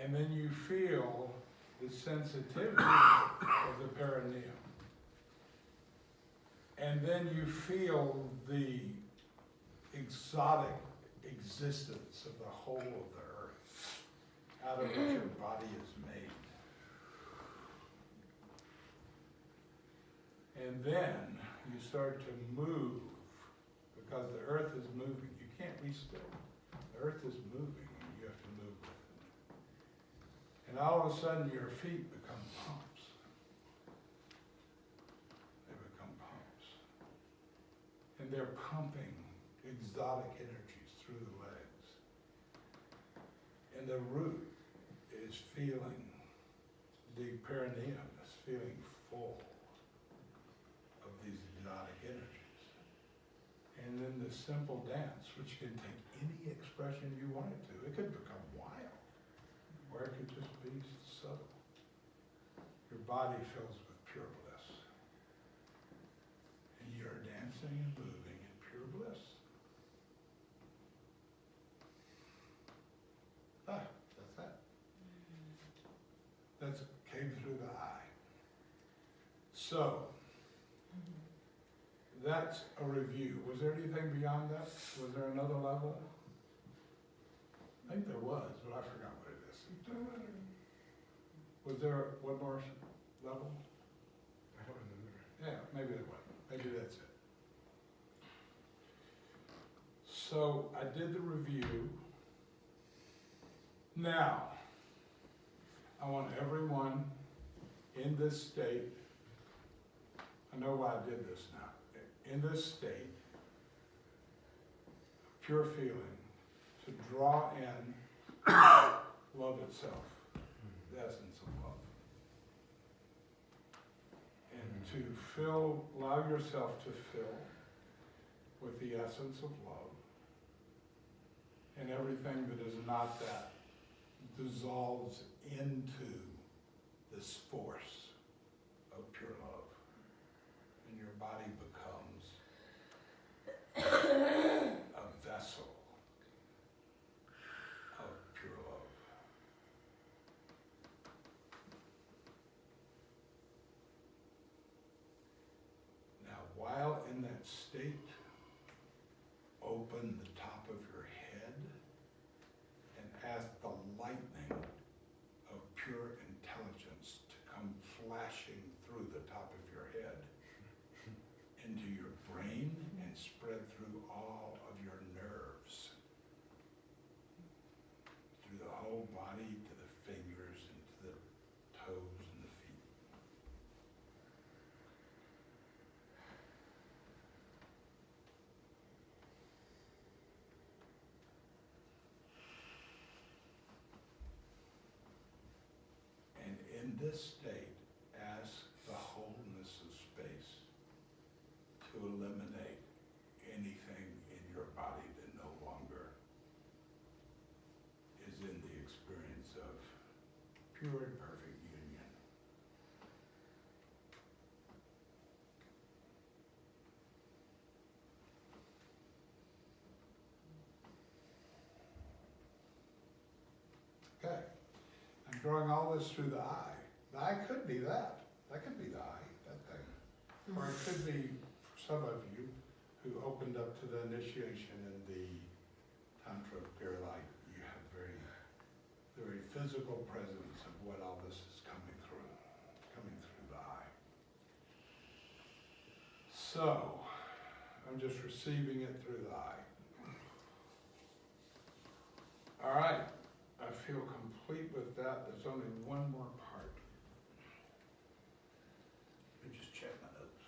And then you feel the sensitivity of the perineum. And then you feel the exotic existence of the whole of the earth, out of which your body is made. And then you start to move, because the earth is moving. You can't be still. The earth is moving, and you have to move with it. And all of a sudden, your feet become pumps. They become pumps. And they're pumping exotic energies through the legs. And the root is feeling, the perineum is feeling full of these exotic energies. And then the simple dance, which can take any expression you want it to. It could become wild, or it could just be subtle. Your body fills with pure bliss. And you're dancing and moving in pure bliss. That's that. That came through the eye. So, that's a review. Was there anything beyond that? Was there another level? I think there was, but I forgot what it is. It doesn't matter. Was there one more level? I don't remember. Yeah, maybe there was. Maybe that's it. So I did the review. Now, I want everyone in this state, I know why I did this now, in this state, pure feeling, to draw in love itself, the essence of love. And to allow yourself to fill with the essence of love, and everything that is not that dissolves into this force of pure love. And your body becomes a vessel of pure love. Now, while in that state, open the top of your head and ask the lightning of pure intelligence to come flashing through the top of your head into your brain and spread through all of your nerves, through the whole body to the fingers and to the toes and the feet. And in this state, ask the wholeness of space to eliminate anything in your body that no longer is in the experience of pure and perfect union. Okay. I'm drawing all this through the eye. The eye could be that. That could be the eye, that thing. Or it could be, for some of you who opened up to the initiation in the Tantra School, you have very physical presence of what all this is coming through the eye. So, I'm just receiving it through the eye. All right. I feel complete with that. There's only one more part. Let me just check my notes.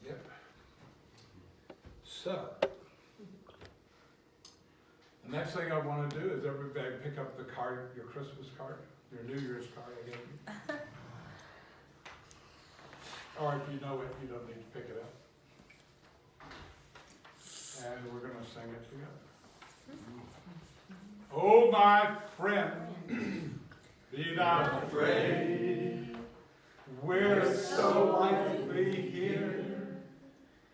Yep. So, the next thing I want to do is everybody pick up the card, your Christmas card, your New Year's card I gave you. Or if you know it, you don't need to pick it up. And we're going to sing it together. Oh, my friend, be not afraid. We're so lightly here.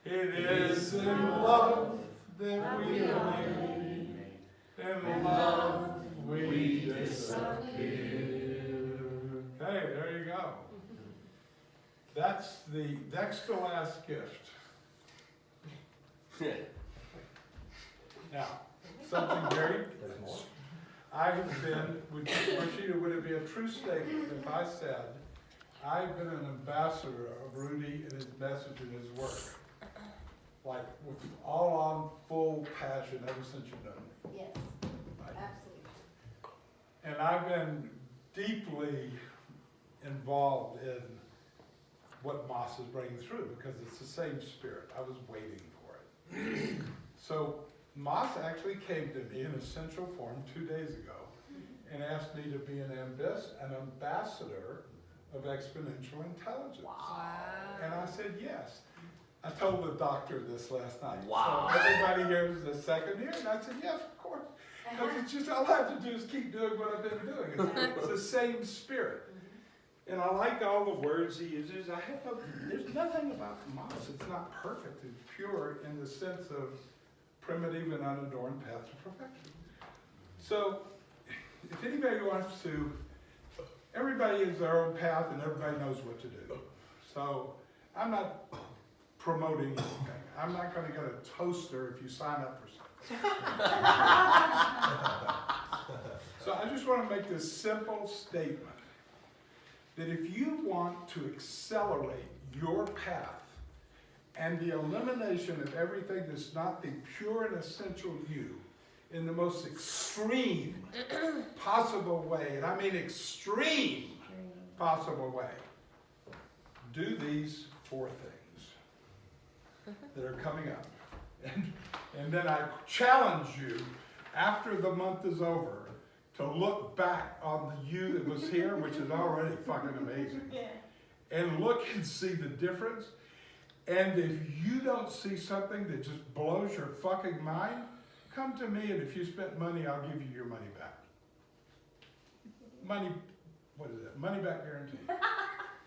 It is in love that we are made. In love we disappear. Okay, there you go. That's the next to last gift. Now, something very, I have been, Mursshud, would it be a true statement if I said, I've been an ambassador of Rudy and his message and his work, like with all on full passion ever since you've known me? Yes, Right? absolutely. And I've been deeply involved in what Moss is bringing through because it's the same spirit. I was waiting for it. So Moss actually came to me in essential form 2 days ago and asked me to be an ambassador of exponential intelligence. Wow. And I said yes. I told the doctor this last night. Wow. So everybody here is the second year? And I said, yes, of course. Because it's just, all I have to do is keep doing what I've been doing. It's the same spirit. And I like all the words he uses. There's nothing about Moss. It's not perfect. It's pure in the sense of primitive and unadorned path to perfection. So, if anybody wants to, everybody has their own path and everybody knows what to do. So, I'm not promoting anything. I'm not going to get a toaster if you sign up for something. So, I just want to make this simple statement. That if you want to accelerate your path and the elimination of everything that's not the pure and essential you in the most extreme possible way, and I mean extreme possible way, do these 4 things that are coming up. And then I challenge you, after the month is over, to look back on the you that was here, which is already fucking amazing, and look and see the difference. And if you don't see something that just blows your fucking mind, come to me, and if you spent money, I'll give you your money back. Money, what is it? Money back guarantee.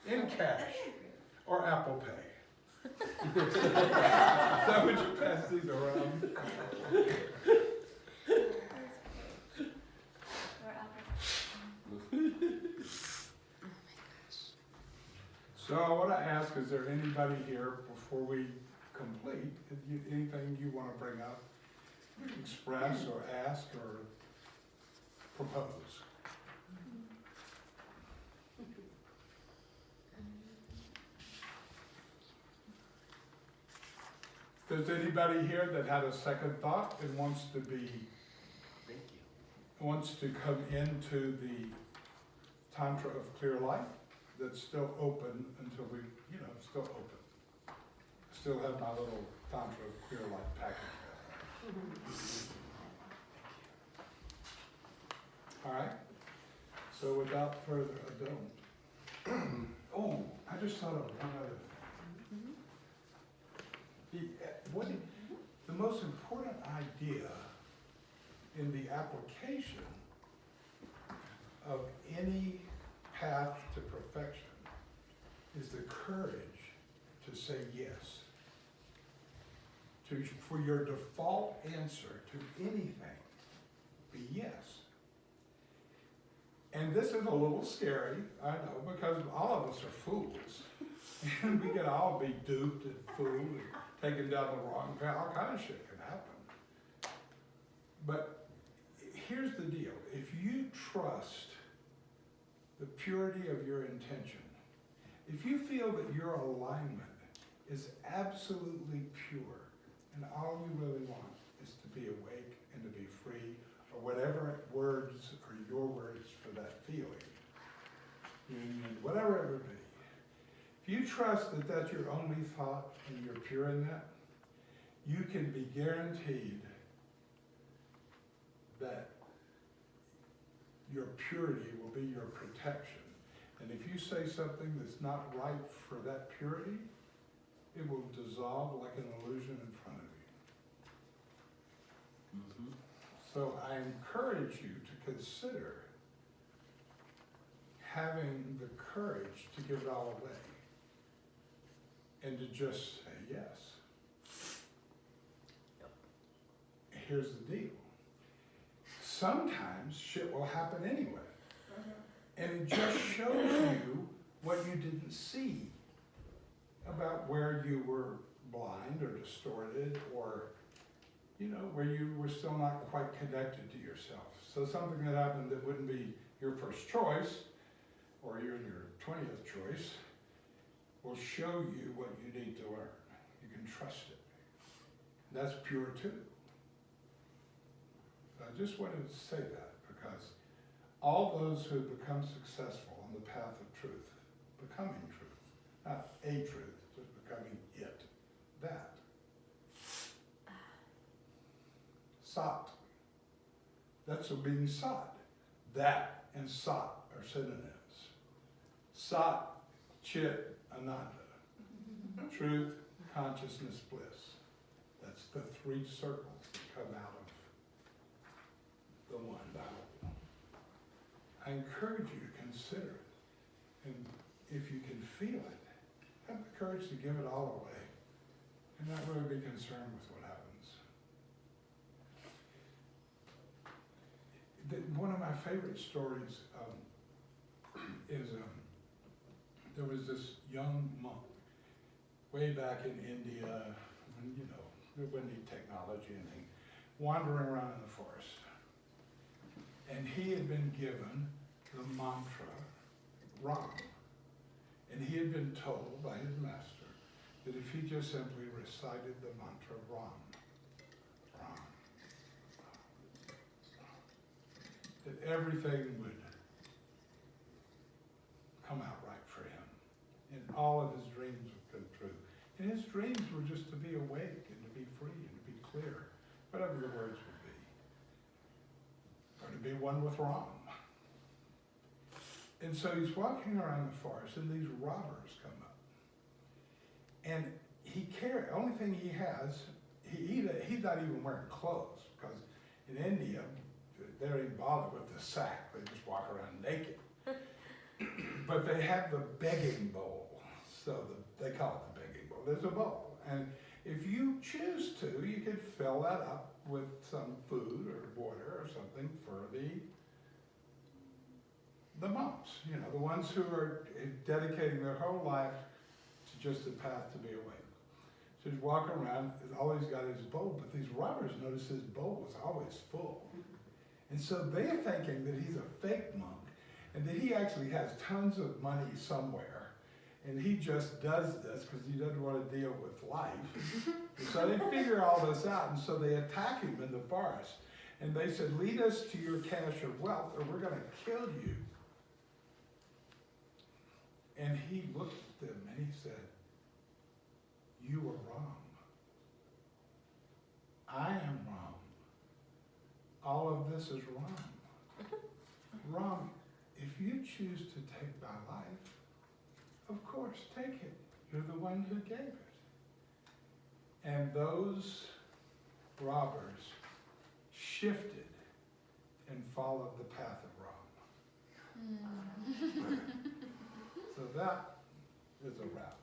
In cash or Apple Pay. So would you pass these around? So I want to ask, is there anybody here before we complete, anything you want to bring up, express or ask or propose? If there's anybody here that had a second thought and wants to Thank you. wants to come into the Tantra of Clear Light, that's still open until we, still open. Still have my little Tantra of Clear Light package. All right. So without further ado, oh, I just thought of one other thing. The most important idea in the application of any path to perfection is the courage to say yes. For your default answer to anything, be yes. And this is a little scary, I know, because all of us are fools. And we can all be duped and fooled and taken down the wrong path. All kind of shit can happen. But here's the deal. If you trust the purity of your intention, if you feel that your alignment is absolutely pure and all you really want is to be awake and to be free, or whatever words are your words for that feeling, union, whatever it would be, if you trust that that's your only thought and you're pure in that, you can be guaranteed that your purity will be your protection. And if you say something that's not right for that purity, it will dissolve like an illusion in front of you. Mm-hmm. So I encourage you to consider having the courage to give it all away and to just say yes. Yep. Here's the deal. Sometimes shit will happen anyway. And it just shows you what you didn't see about where you were blind or distorted or, where you were still not quite connected to yourself. So something that happened that wouldn't be your first choice or your 20th choice will show you what you need to learn. You can trust it. That's pure too. I just wanted to say that because all those who become successful on the path of truth, becoming truth, not a truth, just becoming it, that. Sat. That's what being sought. That and sat are synonyms. Sat, chit, ananda. Truth, consciousness, bliss. That's the three circles that come out of the one vowel. I encourage you to consider it. And if you can feel it, have the courage to give it all away and not really be concerned with what happens. One of my favorite stories is there was this young monk way back in India, when, there wasn't any technology and anything, wandering around in the forest. And he had been given the mantra, Ram. And he had been told by his master that if he just simply recited the mantra Ram, Ram, that everything would come out right for him. And all of his dreams would come true. And his dreams were just to be awake and to be free and to be clear, whatever the words would be. Or to be one with Ram. And so he's walking around the forest and these robbers come up. And only thing he has, he's not even wearing clothes, because in India, they don't even bother with the sack, they just walk around naked. But they have the begging bowl, so they call it the begging bowl. There's a bowl, and if you choose to, you could fill that up with some food or water or something for the monks, the ones who are dedicating their whole life to just the path to be awake. So he's walking around, all he's got is his bowl, but these robbers notice his bowl was always full. And so they're thinking that he's a fake monk, and that he actually has tons of money somewhere, and he just does this because he doesn't want to deal with life. And so they figure all this out, and so they attack him in the forest. And they said, lead us to your cache of wealth, or we're going to kill you. And he looked at them and he said, you are wrong. I am wrong. All of this is wrong. Wrong. If you choose to take my life, of course, take it. You're the one who gave it. And those robbers shifted and followed the path of wrong. So that is a wrap.